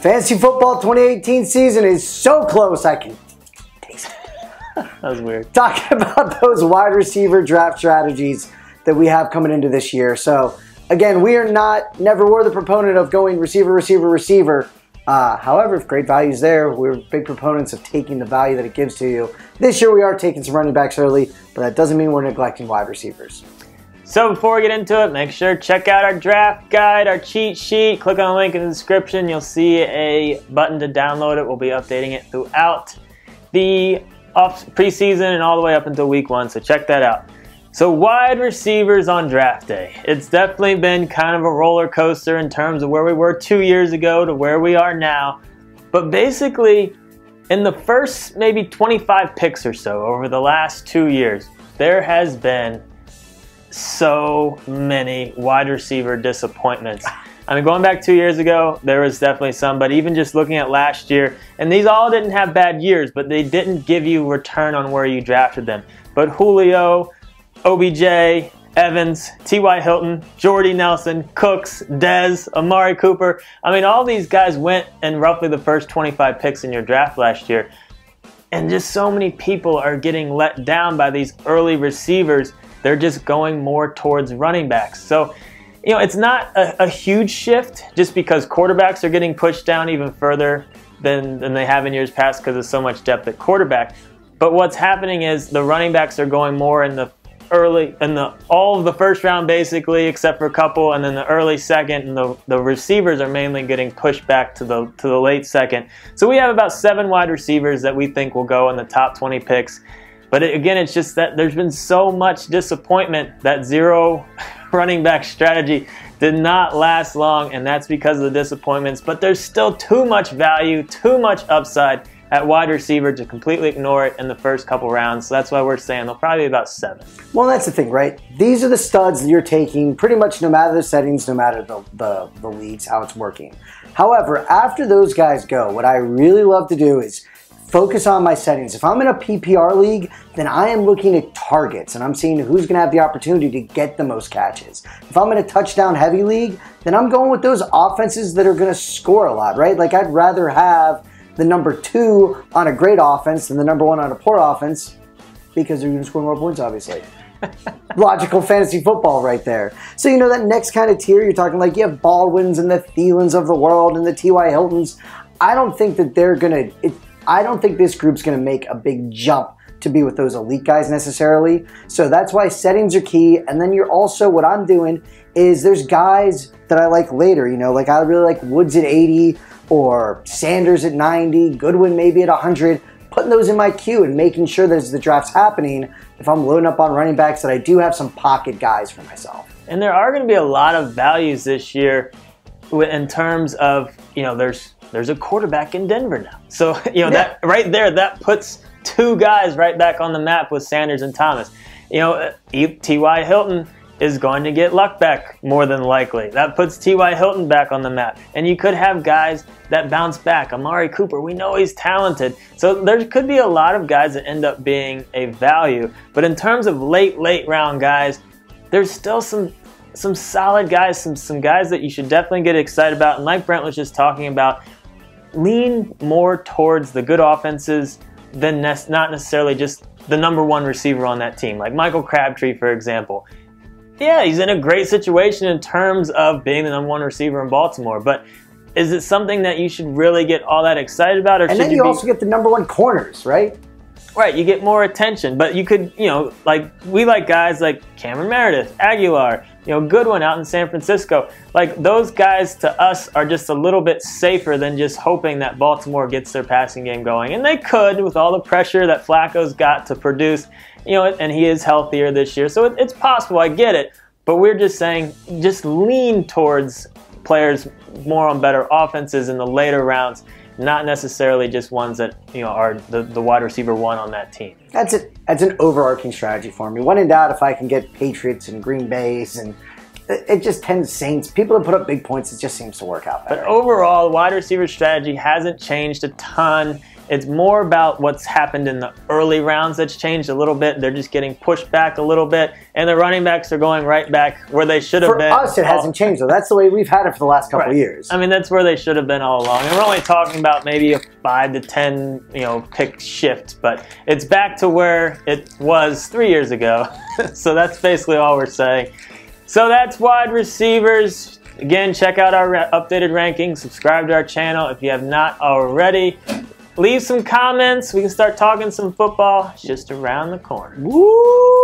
Fantasy football 2018 season is so close I can taste it. That was weird. Talking about those wide receiver draft strategies that we have coming into this year. So again, we are never were the proponent of going receiver, receiver, receiver. However, if great value is there, we're big proponents of taking the value that it gives to you. This year we are taking some running backs early, but that doesn't mean we're neglecting wide receivers. So before we get into it, make sure to check out our draft guide, our cheat sheet. Click on the link in the description. You'll see a button to download it. We'll be updating it throughout the preseason and all the way up until week 1, so check that out. So wide receivers on draft day. It's definitely been kind of a roller coaster in terms of where we were 2 years ago to where we are now. But basically, in the first maybe 25 picks or so over the last 2 years, there has been so many wide receiver disappointments. I mean, going back 2 years ago, there was definitely some, but even just looking at last year, and these all didn't have bad years, but they didn't give you return on where you drafted them. But Julio, OBJ, Evans, T.Y. Hilton, Jordy Nelson, Cooks, Dez, Amari Cooper. I mean, all these guys went in roughly the first 25 picks in your draft last year. And just so many people are getting let down by these early receivers. They're just going more towards running backs. So, you know, it's not a huge shift just because quarterbacks are getting pushed down even further than they have in years past because there's so much depth at quarterback. But what's happening is the running backs are going more in the all of the first round basically, except for a couple, and then the early second, and the receivers are mainly getting pushed back to the late second. So we have about 7 wide receivers that we think will go in the top 20 picks. But again, it's just that there's been so much disappointment that zero running back strategy did not last long, and that's because of the disappointments. But there's still too much value, too much upside at wide receiver to completely ignore it in the first couple rounds. So that's why we're saying they'll probably be about 7. Well, that's the thing, right? These are the studs that you're taking pretty much no matter the settings, no matter the leagues, how it's working. However, after those guys go, what I really love to do is focus on my settings. If I'm in a PPR league, then I am looking at targets and I'm seeing who's going to have the opportunity to get the most catches. If I'm in a touchdown heavy league, then I'm going with those offenses that are going to score a lot, right? Like I'd rather have the number 2 on a great offense than the number 1 on a poor offense because they're going to score more points, obviously. Logical fantasy football right there. So, you know, that next kind of tier, you're talking like you have Baldwins and the Thielens of the world and the T.Y. Hiltons. I don't think that they're going to, I don't think this group's going to make a big jump to be with those elite guys necessarily. So that's why settings are key. And then you're also, what I'm doing is there's guys that I like later, you know, like I really like Woods at 80 or Sanders at 90, Goodwin maybe at 100, putting those in my queue and making sure that as the draft's happening, if I'm loading up on running backs, that I do have some pocket guys for myself. And there are going to be a lot of values this year in terms of, you know, there's a quarterback in Denver now. So, you know, that right there, that puts 2 guys right back on the map with Sanders and Thomas. You know, T.Y. Hilton is going to get luck back more than likely. That puts T.Y. Hilton back on the map. And you could have guys that bounce back. Amari Cooper, we know he's talented. So there could be a lot of guys that end up being a value. But in terms of late round guys, there's still some solid guys, some guys that you should definitely get excited about. And like Brent was just talking about, lean more towards the good offenses than not necessarily just the number 1 receiver on that team. Like Michael Crabtree, for example. Yeah, he's in a great situation in terms of being the number 1 receiver in Baltimore, but is it something that you should really get all that excited about? Or and then you also get the number 1 corners, right? Right, you get more attention, but you could, you know, like we like guys like Cameron Meredith, Aguilar, you know, Goodwin out in San Francisco. Like those guys to us are just a little bit safer than just hoping that Baltimore gets their passing game going. And they could with all the pressure that Flacco's got to produce, you know, and he is healthier this year. So it's possible, I get it. But we're just saying, just lean towards players more on better offenses in the later rounds, not necessarily just ones that, you know, are the wide receiver 1 on that team. That's it. That's an overarching strategy for me. When in doubt, if I can get Patriots and Green Bays, and it just tends Saints, people that put up big points, it just seems to work out better. But overall, wide receiver strategy hasn't changed a ton. It's more about what's happened in the early rounds that's changed a little bit. They're just getting pushed back a little bit, and the running backs are going right back where they should have been. For us, it hasn't changed, though. That's the way we've had it for the last couple of years. I mean, that's where they should have been all along. And we're only talking about maybe a 5 to 10, pick shift, but it's back to where it was 3 years ago. So that's basically all we're saying. So that's wide receivers. Again, check out our updated rankings. Subscribe to our channel if you have not already. Leave some comments. We can start talking some football. It's just around the corner. Woo!